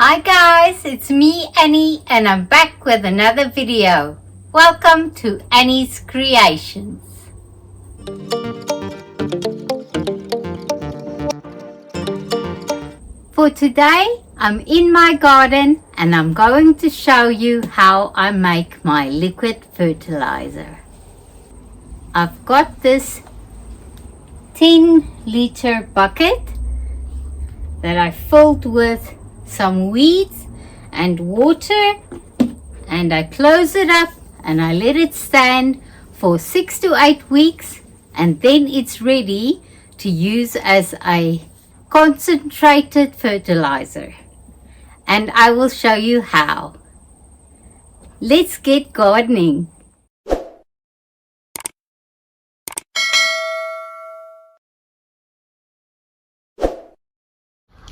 Hi guys, it's me Annie and I'm back with another video. Welcome to Annie's Creations. For today, I'm in my garden and I'm going to show you how I make my liquid fertilizer. I've got this 10-liter bucket that I filled with some weeds and water, and I close it up and I let it stand for 6 to 8 weeks, and then it's ready to use as a concentrated fertilizer, and I will show you how. Let's get gardening.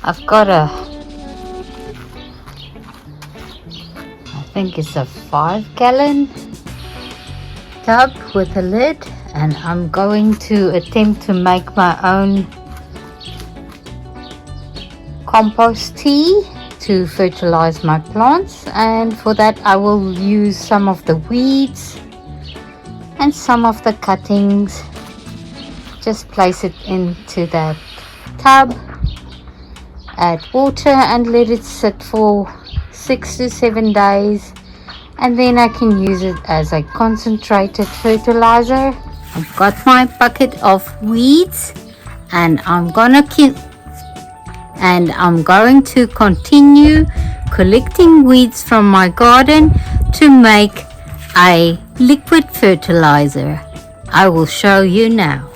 I've got I think it's a 5-gallon tub with a lid, and I'm going to attempt to make my own compost tea to fertilize my plants, and for that I will use some of the weeds and some of the cuttings. Just place it into that tub, add water and let it sit for 6 to 7 days, and then I can use it as a concentrated fertilizer. I've got my bucket of weeds and I'm going to continue collecting weeds from my garden to make a liquid fertilizer. I will show you now.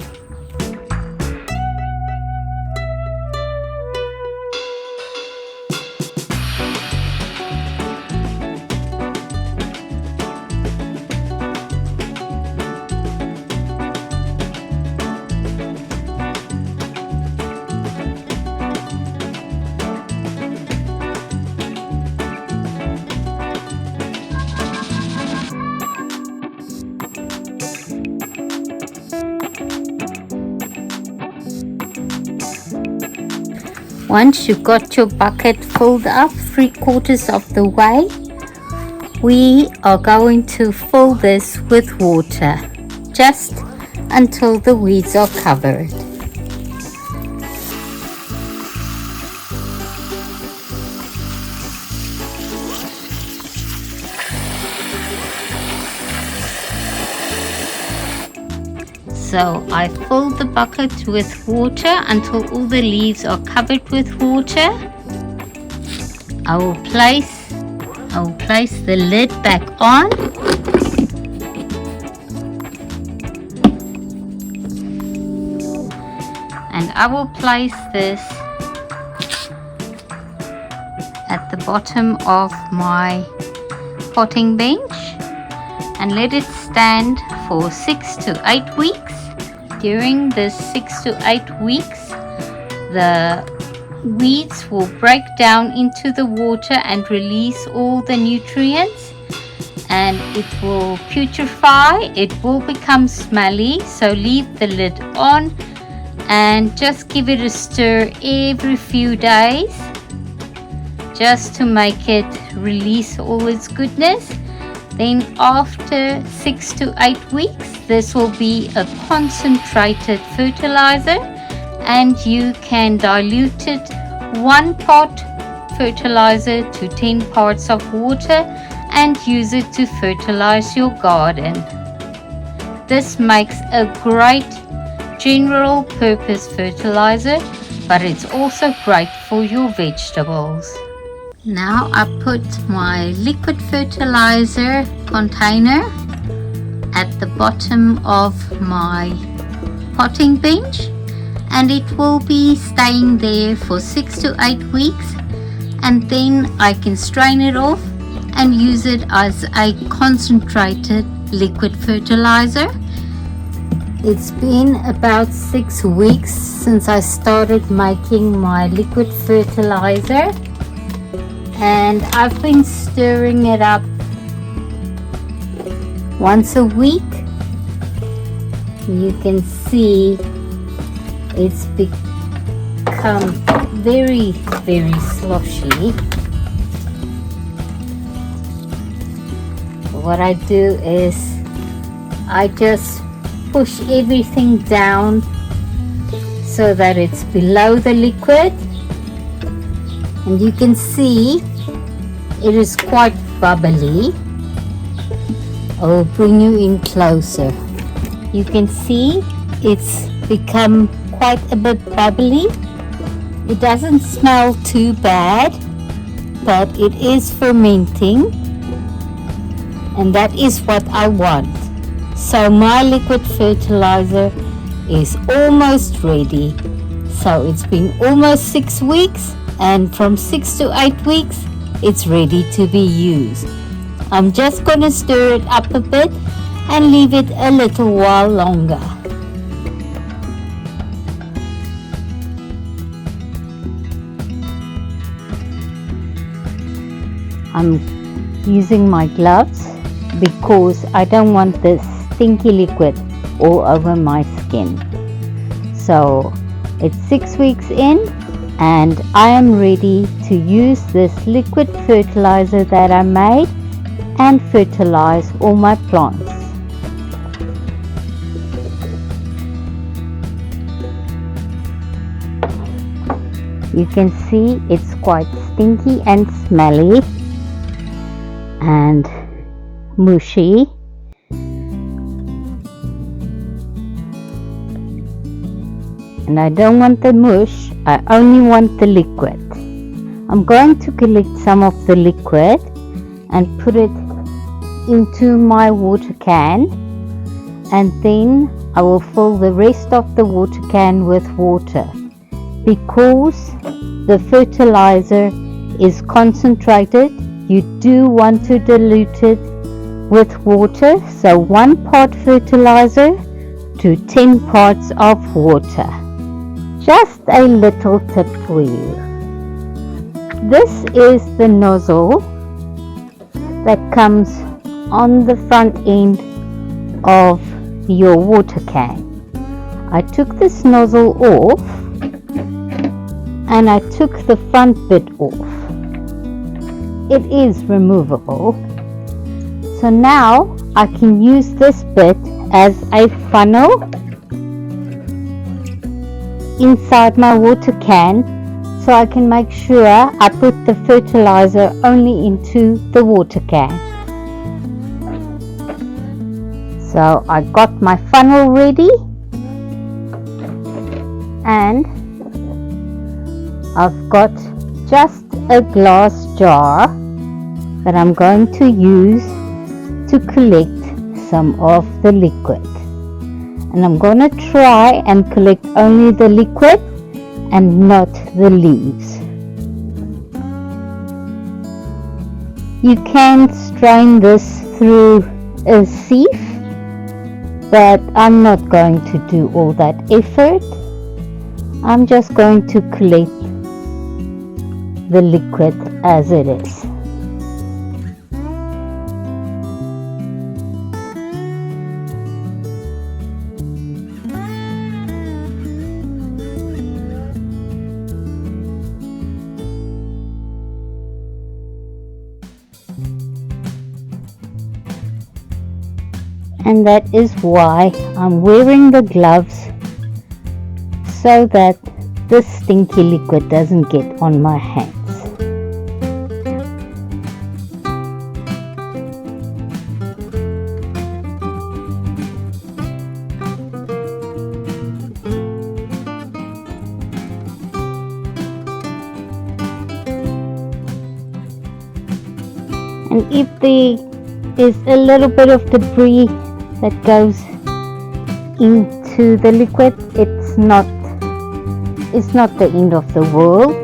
Once you've got your bucket filled up 3/4 of the way, we are going to fill this with water just until the weeds are covered. So I fill the bucket with water until all the leaves are covered with water. I will place the lid back on. And I will place this at the bottom of my potting bench and let it stand for 6 to 8 weeks. During this 6 to 8 weeks, the weeds will break down into the water and release all the nutrients, and it will putrefy. It will become smelly, so leave the lid on and just give it a stir every few days just to make it release all its goodness. Then after 6 to 8 weeks, this will be a concentrated fertilizer, and you can dilute it 1 part fertilizer to 10 parts of water and use it to fertilize your garden. This makes a great general purpose fertilizer, but it's also great for your vegetables. Now I put my liquid fertilizer container at the bottom of my potting bench, and it will be staying there for 6 to 8 weeks, and then I can strain it off and use it as a concentrated liquid fertilizer. It's been about 6 weeks since I started making my liquid fertilizer, and I've been stirring it up once a week. You can see it's become very sloshy. what I do is I just push everything down so that it's below the liquid, and you can see it is quite bubbly. I will bring you in closer. You can see it's become quite a bit bubbly. It doesn't smell too bad, but it is fermenting, and that is what I want. So my liquid fertilizer is almost ready. So it's been almost 6 weeks, and from 6 to 8 weeks it's ready to be used. I'm just going to stir it up a bit and leave it a little while longer. I'm using my gloves because I don't want this stinky liquid all over my skin. So it's 6 weeks in, and I am ready to use this liquid fertilizer that I made and fertilize all my plants. You can see it's quite stinky and smelly and mushy. And I don't want the mush, I only want the liquid. I'm going to collect some of the liquid and put it into my water can, and then I will fill the rest of the water can with water. Because the fertilizer is concentrated, you do want to dilute it with water, so 1 part fertilizer to 10 parts of water. Just a little tip for you. This is the nozzle that comes on the front end of your water can. I took this nozzle off and I took the front bit off. It is removable. So now I can use this bit as a funnel inside my water can, so I can make sure I put the fertilizer only into the water can. So I got my funnel ready, and I've got just a glass jar that I'm going to use to collect some of the liquid. And I'm going to try and collect only the liquid and not the leaves. You can strain this through a sieve, but I'm not going to do all that effort. I'm just going to collect the liquid as it is. And that is why I'm wearing the gloves, so that this stinky liquid doesn't get on my hands. And if there is a little bit of debris that goes into the liquid, it's not the end of the world.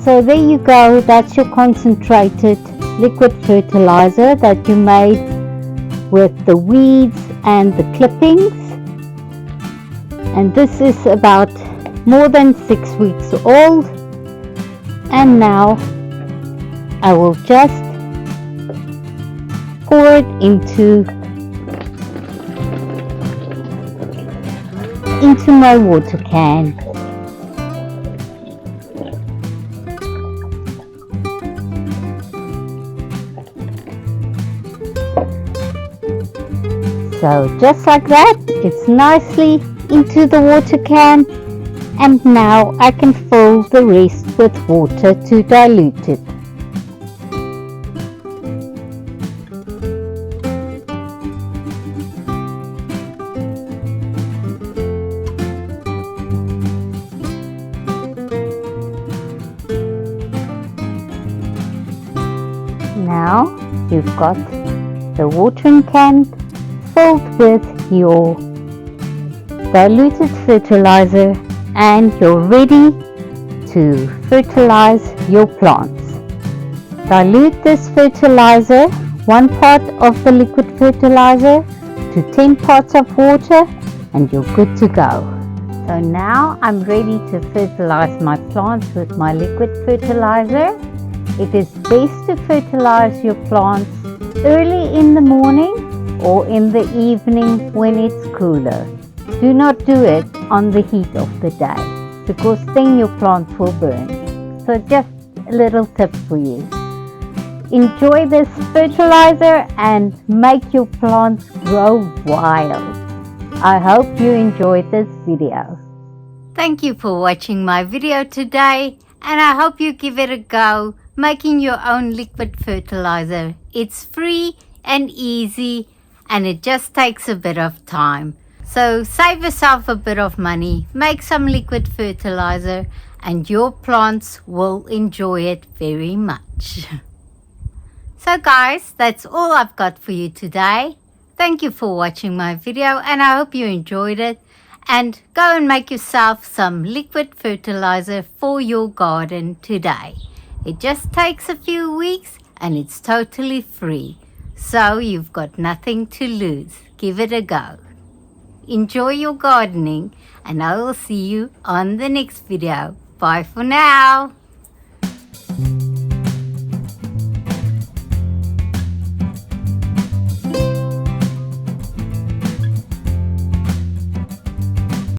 So there you go, that's your concentrated liquid fertilizer that you made with the weeds and the clippings. And this is about more than 6 weeks old, and now I will just pour it into my water can. So just like that, it's nicely into the water can, and now I can fill the rest with water to dilute it. Now you've got the watering can filled with your diluted fertilizer and you're ready to fertilize your plants. Dilute this fertilizer, 1 part of the liquid fertilizer to 10 parts of water, and you're good to go. So now I'm ready to fertilize my plants with my liquid fertilizer. It is best to fertilize your plants early in the morning or in the evening when it's cooler. Do not do it on the heat of the day because then your plants will burn. So just a little tip for you. Enjoy this fertilizer and make your plants grow wild. I hope you enjoyed this video. Thank you for watching my video today, and I hope you give it a go making your own liquid fertilizer. It's free and easy, and it just takes a bit of time. So save yourself a bit of money, make some liquid fertilizer, and your plants will enjoy it very much. So guys, that's all I've got for you today. Thank you for watching my video, and I hope you enjoyed it. And go and make yourself some liquid fertilizer for your garden today. It just takes a few weeks and it's totally free. So you've got nothing to lose. Give it a go. Enjoy your gardening, and I will see you on the next video. Bye for now.